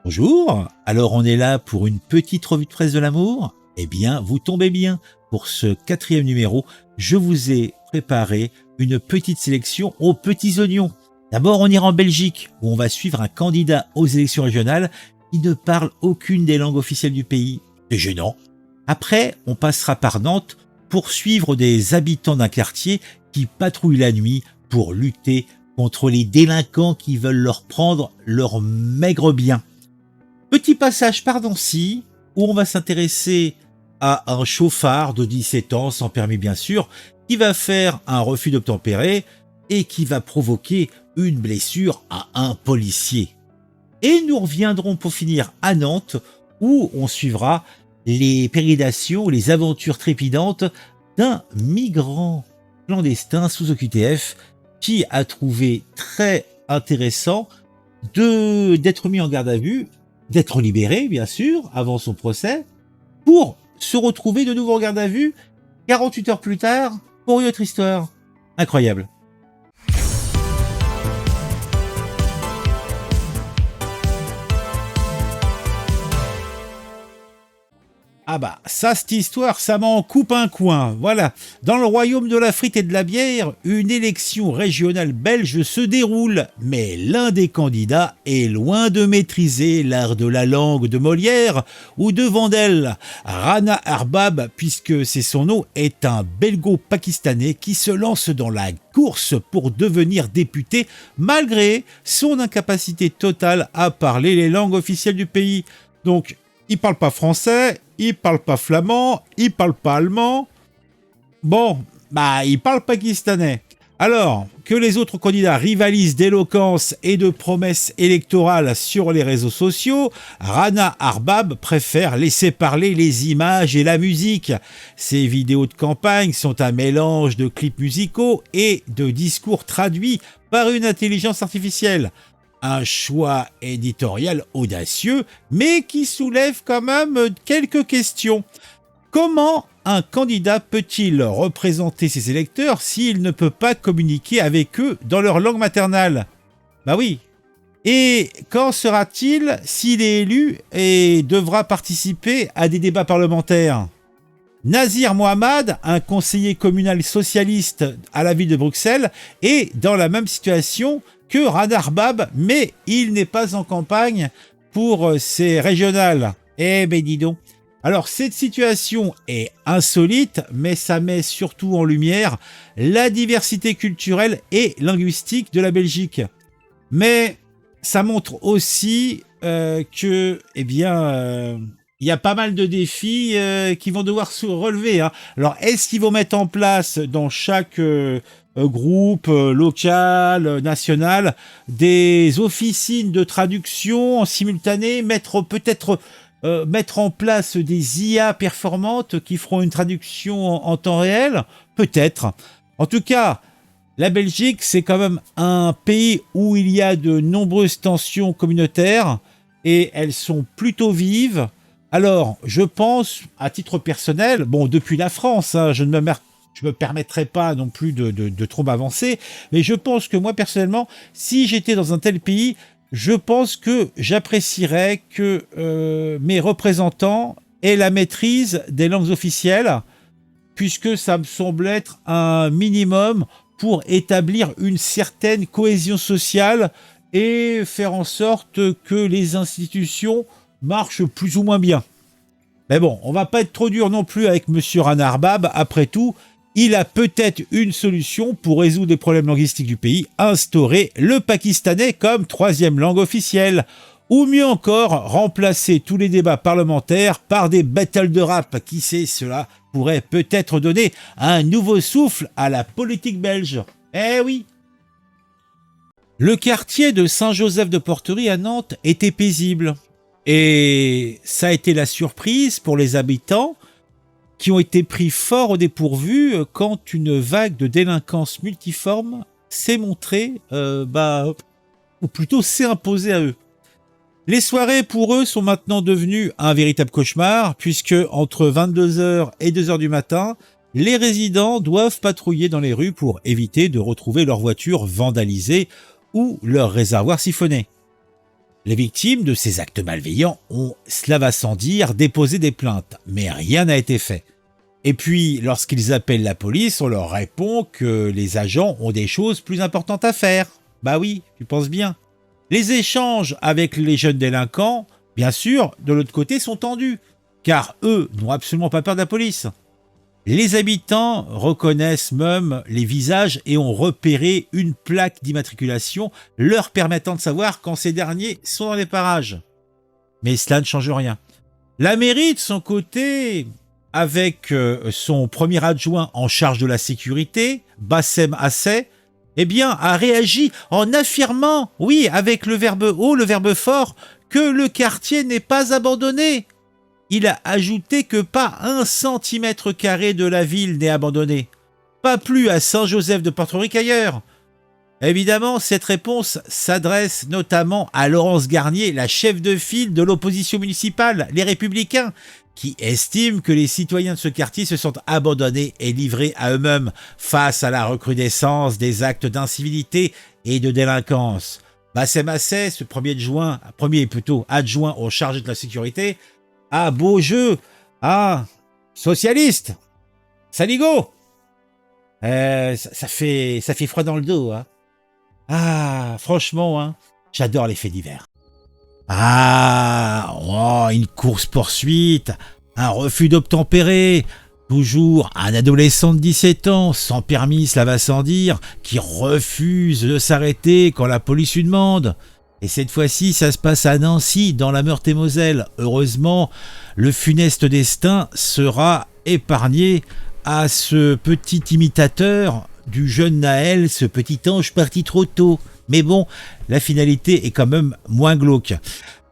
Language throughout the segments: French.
Bonjour, alors on est là pour une petite revue de presse de l'amour? Eh bien, vous tombez bien. Pour ce 4e numéro, je vous ai préparé une petite sélection aux petits oignons. D'abord, on ira en Belgique, où on va suivre un candidat aux élections régionales qui ne parle aucune des langues officielles du pays. C'est gênant. Après, on passera par Nantes pour suivre des habitants d'un quartier qui patrouillent la nuit pour lutter contre les délinquants qui veulent leur prendre leur maigre bien. Petit passage par Nancy, où on va s'intéresser à un chauffard de 17 ans, sans permis bien sûr, qui va faire un refus d'obtempérer et qui va provoquer une blessure à un policier. Et nous reviendrons pour finir à Nantes, où on suivra les pérégrinations, les aventures trépidantes d'un migrant clandestin sous OQTF qui a trouvé très intéressant d'être mis en garde à vue, d'être libéré, bien sûr, avant son procès, pour se retrouver de nouveau en garde à vue 48 heures plus tard pour une autre histoire. Incroyable. Ah bah, ça, cette histoire, ça m'en coupe un coin. Voilà. Dans le royaume de la frite et de la bière, une élection régionale belge se déroule. Mais l'un des candidats est loin de maîtriser l'art de la langue de Molière ou de Vandel. Rana Arbab, puisque c'est son nom, est un belgo-pakistanais qui se lance dans la course pour devenir député malgré son incapacité totale à parler les langues officielles du pays. Donc, il parle pas français, il parle pas flamand, il parle pas allemand. Bon, il parle pakistanais. Alors, que les autres candidats rivalisent d'éloquence et de promesses électorales sur les réseaux sociaux, Rana Arbab préfère laisser parler les images et la musique. Ses vidéos de campagne sont un mélange de clips musicaux et de discours traduits par une intelligence artificielle. Un choix éditorial audacieux, mais qui soulève quand même quelques questions. Comment un candidat peut-il représenter ses électeurs s'il ne peut pas communiquer avec eux dans leur langue maternelle? Bah oui. Et quand sera-t-il s'il est élu et devra participer à des débats parlementaires? Nazir Mohamed, un conseiller communal socialiste à la ville de Bruxelles, est dans la même situation que Rana Arbab, mais il n'est pas en campagne pour ces régionales. Eh ben dis donc. Alors cette situation est insolite, mais ça met surtout en lumière la diversité culturelle et linguistique de la Belgique. Mais ça montre aussi que, il y a pas mal de défis qui vont devoir se relever. Hein. Alors, est-ce qu'ils vont mettre en place dans chaque groupe local, national, des officines de traduction en simultané, mettre en place des IA performantes qui feront une traduction en temps réel? Peut-être. En tout cas, la Belgique, c'est quand même un pays où il y a de nombreuses tensions communautaires et elles sont plutôt vives. Alors, je pense, à titre personnel, bon, depuis la France, hein, je ne me permettrai pas non plus de trop m'avancer, mais je pense que moi, personnellement, si j'étais dans un tel pays, je pense que j'apprécierais que mes représentants aient la maîtrise des langues officielles, puisque ça me semble être un minimum pour établir une certaine cohésion sociale et faire en sorte que les institutions marchent plus ou moins bien. Mais bon, on va pas être trop dur non plus avec Monsieur Rana Arbab. Après tout, il a peut-être une solution pour résoudre les problèmes linguistiques du pays, instaurer le pakistanais comme 3e langue officielle. Ou mieux encore, remplacer tous les débats parlementaires par des battles de rap. Qui sait, cela pourrait peut-être donner un nouveau souffle à la politique belge. Eh oui! Le quartier de Saint-Joseph-de-Porterie à Nantes était paisible. Et ça a été la surprise pour les habitants qui ont été pris fort au dépourvu quand une vague de délinquance multiforme s'est montrée, ou plutôt s'est imposée à eux. Les soirées pour eux sont maintenant devenues un véritable cauchemar puisque entre 22h et 2h du matin, les résidents doivent patrouiller dans les rues pour éviter de retrouver leur voiture vandalisée ou leur réservoir siphonné. Les victimes de ces actes malveillants ont, cela va sans dire, déposé des plaintes, mais rien n'a été fait. Et puis, lorsqu'ils appellent la police, on leur répond que les agents ont des choses plus importantes à faire. Bah oui, tu penses bien. Les échanges avec les jeunes délinquants, bien sûr, de l'autre côté, sont tendus, car eux n'ont absolument pas peur de la police. Les habitants reconnaissent même les visages et ont repéré une plaque d'immatriculation leur permettant de savoir quand ces derniers sont dans les parages. Mais cela ne change rien. La mairie, de son côté, avec son premier adjoint en charge de la sécurité, Bassem Asseh, eh bien, a réagi en affirmant, oui, avec le verbe haut, le verbe fort, que le quartier n'est pas abandonné. Il a ajouté que pas 1 cm² de la ville n'est abandonné. Pas plus à Saint-Joseph de Porto-Rique qu'ailleurs. Évidemment, cette réponse s'adresse notamment à Laurence Garnier, la chef de file de l'opposition municipale, les Républicains, qui estime que les citoyens de ce quartier se sentent abandonnés et livrés à eux-mêmes face à la recrudescence des actes d'incivilité et de délinquance. Bassem Asseh, ce premier adjoint au chargé de la sécurité, ah, beau jeu. Ah, socialiste. Saligo. Ça fait froid dans le dos. Hein. Ah, franchement, hein, j'adore les faits divers. Ah, oh, une course-poursuite. Un refus d'obtempérer. Toujours un adolescent de 17 ans, sans permis, cela va sans dire, qui refuse de s'arrêter quand la police lui demande. Et cette fois-ci, ça se passe à Nancy, dans la Meurthe-et-Moselle. Heureusement, le funeste destin sera épargné à ce petit imitateur du jeune Naël, ce petit ange parti trop tôt. Mais bon, la finalité est quand même moins glauque.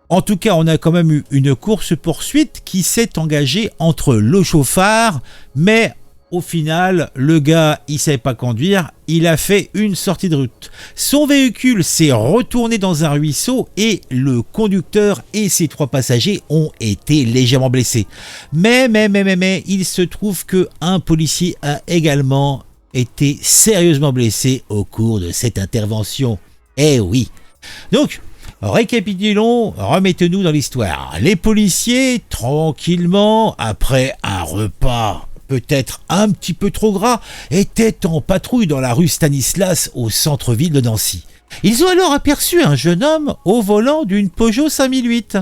En tout cas, on a quand même eu une course-poursuite qui s'est engagée entre le chauffard, mais au final, le gars, il savait pas conduire, il a fait une sortie de route. Son véhicule s'est retourné dans un ruisseau et le conducteur et ses 3 passagers ont été légèrement blessés. Mais, il se trouve qu'un policier a également été sérieusement blessé au cours de cette intervention. Eh oui. Donc, récapitulons, remettez-nous dans l'histoire. Les policiers, tranquillement, après un repas peut-être un petit peu trop gras, étaient en patrouille dans la rue Stanislas au centre-ville de Nancy. Ils ont alors aperçu un jeune homme au volant d'une Peugeot 5008.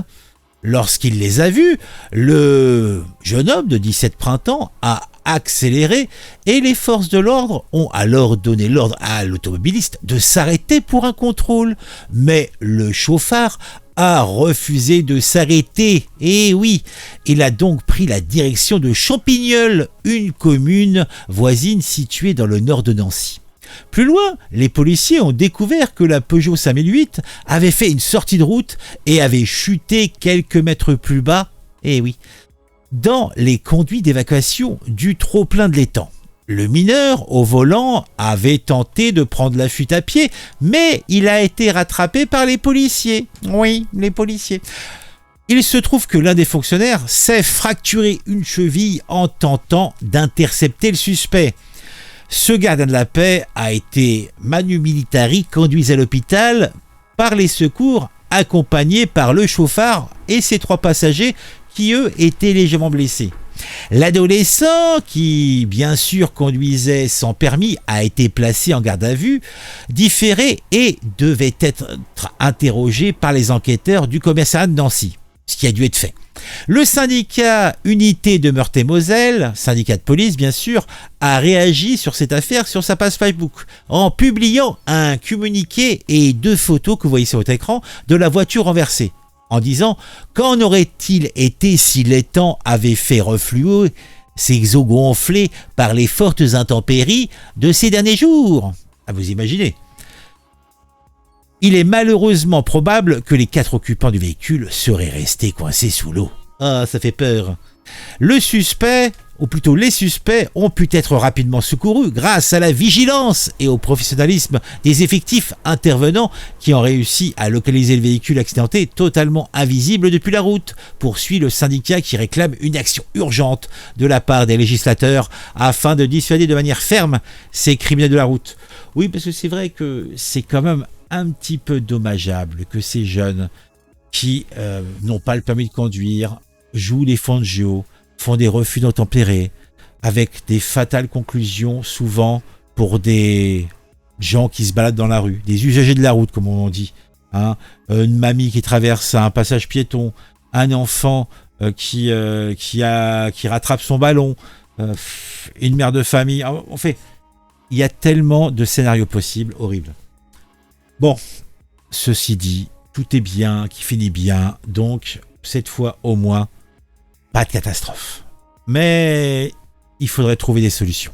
Lorsqu'il les a vus, le jeune homme de 17 printemps a accéléré et les forces de l'ordre ont alors donné l'ordre à l'automobiliste de s'arrêter pour un contrôle. Mais le chauffard a refusé de s'arrêter. Et oui, il a donc pris la direction de Champignol, une commune voisine située dans le nord de Nancy. Plus loin, les policiers ont découvert que la Peugeot 5008 avait fait une sortie de route et avait chuté quelques mètres plus bas, et oui, dans les conduits d'évacuation du trop-plein de l'étang. Le mineur, au volant, avait tenté de prendre la fuite à pied, mais il a été rattrapé par les policiers. Oui, les policiers. Il se trouve que l'un des fonctionnaires s'est fracturé une cheville en tentant d'intercepter le suspect. Ce gardien de la paix a été manu militari conduit à l'hôpital par les secours, accompagné par le chauffard et ses 3 passagers qui, eux, étaient légèrement blessés. L'adolescent, qui bien sûr conduisait sans permis, a été placé en garde à vue, différé et devait être interrogé par les enquêteurs du commissariat de Nancy, ce qui a dû être fait. Le syndicat Unité de Meurthe-et-Moselle, syndicat de police bien sûr, a réagi sur cette affaire sur sa page Facebook en publiant un communiqué et 2 photos que vous voyez sur votre écran de la voiture renversée, en disant « Qu'en aurait-il été si l'étang avait fait refluer ses eaux gonflées par les fortes intempéries de ces derniers jours ?» À vous imaginer. Il est malheureusement probable que les 4 occupants du véhicule seraient restés coincés sous l'eau. Ah, ça fait peur. Le suspect, ou plutôt les suspects, ont pu être rapidement secourus grâce à la vigilance et au professionnalisme des effectifs intervenants qui ont réussi à localiser le véhicule accidenté totalement invisible depuis la route, poursuit le syndicat qui réclame une action urgente de la part des législateurs afin de dissuader de manière ferme ces criminels de la route. Oui, parce que c'est vrai que c'est quand même un petit peu dommageable que ces jeunes qui n'ont pas le permis de conduire, jouent les Fangio, font des refus d'obtempérer, avec des fatales conclusions souvent pour des gens qui se baladent dans la rue, des usagers de la route comme on dit, hein, une mamie qui traverse un passage piéton, un enfant qui rattrape son ballon, une mère de famille. En fait, il y a tellement de scénarios possibles, horribles. Bon, ceci dit, tout est bien, qui finit bien, donc cette fois au moins, pas de catastrophe. Mais il faudrait trouver des solutions.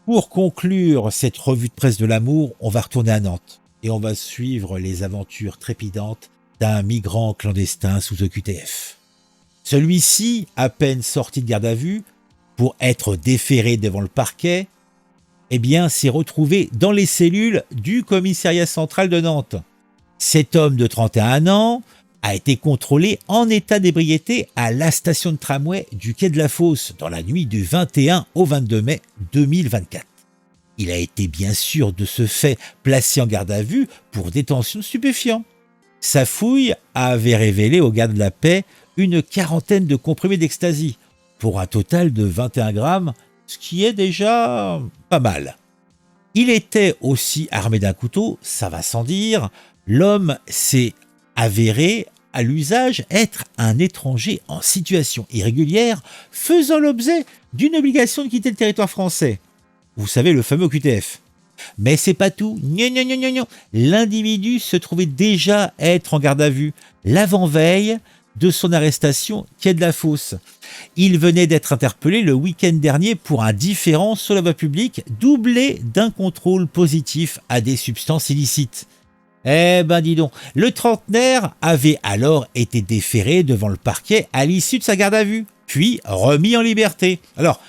Pour conclure cette revue de presse de l'amour, on va retourner à Nantes et on va suivre les aventures trépidantes d'un migrant clandestin sous OQTF. Celui-ci, à peine sorti de garde à vue, pour être déféré devant le parquet, eh bien, s'est retrouvé dans les cellules du commissariat central de Nantes. Cet homme de 31 ans a été contrôlé en état d'ébriété à la station de tramway du quai de la Fosse dans la nuit du 21 au 22 mai 2024. Il a été bien sûr de ce fait placé en garde à vue pour détention de stupéfiants. Sa fouille avait révélé aux gardes de la paix une quarantaine de comprimés d'ecstasy pour un total de 21 grammes, ce qui est déjà pas mal. Il était aussi armé d'un couteau, ça va sans dire. L'homme s'est avéré à l'usage être un étranger en situation irrégulière faisant l'objet d'une obligation de quitter le territoire français. Vous savez, le fameux QTF. Mais c'est pas tout. Non. L'individu se trouvait déjà être en garde à vue l'avant-veille de son arrestation quai de la Fosse. Il venait d'être interpellé le week-end dernier pour un différend sur la voie publique doublé d'un contrôle positif à des substances illicites. Eh ben dis donc, le trentenaire avait alors été déféré devant le parquet à l'issue de sa garde à vue, puis remis en liberté. Alors,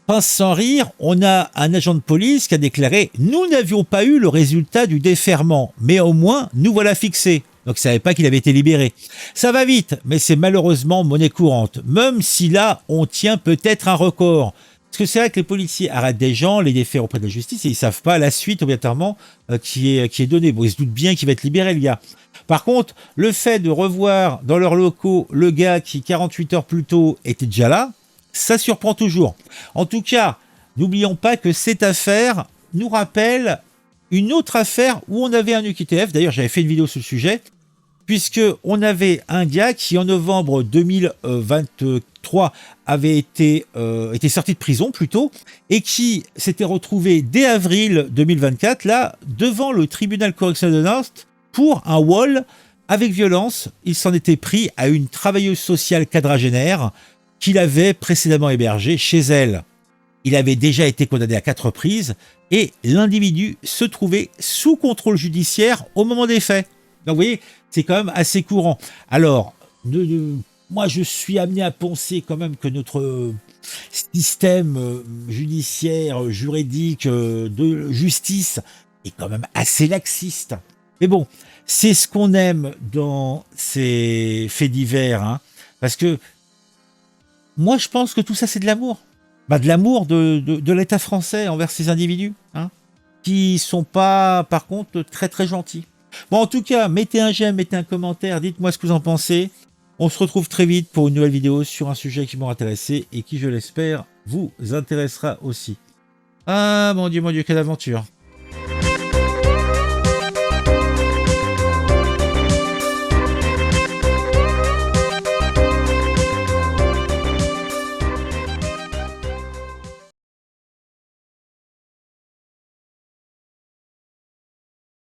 pince sans rire, on a un agent de police qui a déclaré « Nous n'avions pas eu le résultat du déferrement, mais au moins nous voilà fixés ». Donc, ça ne savait pas qu'il avait été libéré. Ça va vite, mais c'est malheureusement monnaie courante, même si là, on tient peut-être un record. Parce que c'est vrai que les policiers arrêtent des gens, les défèrent auprès de la justice et ils ne savent pas la suite obligatoirement qui est donnée. Bon, ils se doutent bien qu'il va être libéré, le gars. Par contre, le fait de revoir dans leurs locaux le gars qui, 48 heures plus tôt, était déjà là, ça surprend toujours. En tout cas, n'oublions pas que cette affaire nous rappelle une autre affaire où on avait un UQTF. D'ailleurs, j'avais fait une vidéo sur le sujet, puisqu'on avait un gars qui, en novembre 2023, avait été sorti de prison plutôt, et qui s'était retrouvé dès avril 2024, là, devant le tribunal correctionnel de Nantes, pour un wall avec violence. Il s'en était pris à une travailleuse sociale quadragénaire qu'il avait précédemment hébergée chez elle. Il avait déjà été condamné à 4 reprises, et l'individu se trouvait sous contrôle judiciaire au moment des faits. Donc vous voyez, c'est quand même assez courant. Alors, moi je suis amené à penser quand même que notre système judiciaire, juridique, de justice est quand même assez laxiste. Mais bon, c'est ce qu'on aime dans ces faits divers, hein, parce que moi je pense que tout ça c'est de l'amour. De l'amour de l'État français envers ces individus, hein, qui sont pas par contre très très gentils. Bon, en tout cas, mettez un j'aime, mettez un commentaire, dites-moi ce que vous en pensez. On se retrouve très vite pour une nouvelle vidéo sur un sujet qui m'aura intéressé et qui, je l'espère, vous intéressera aussi. Ah, mon Dieu, quelle aventure!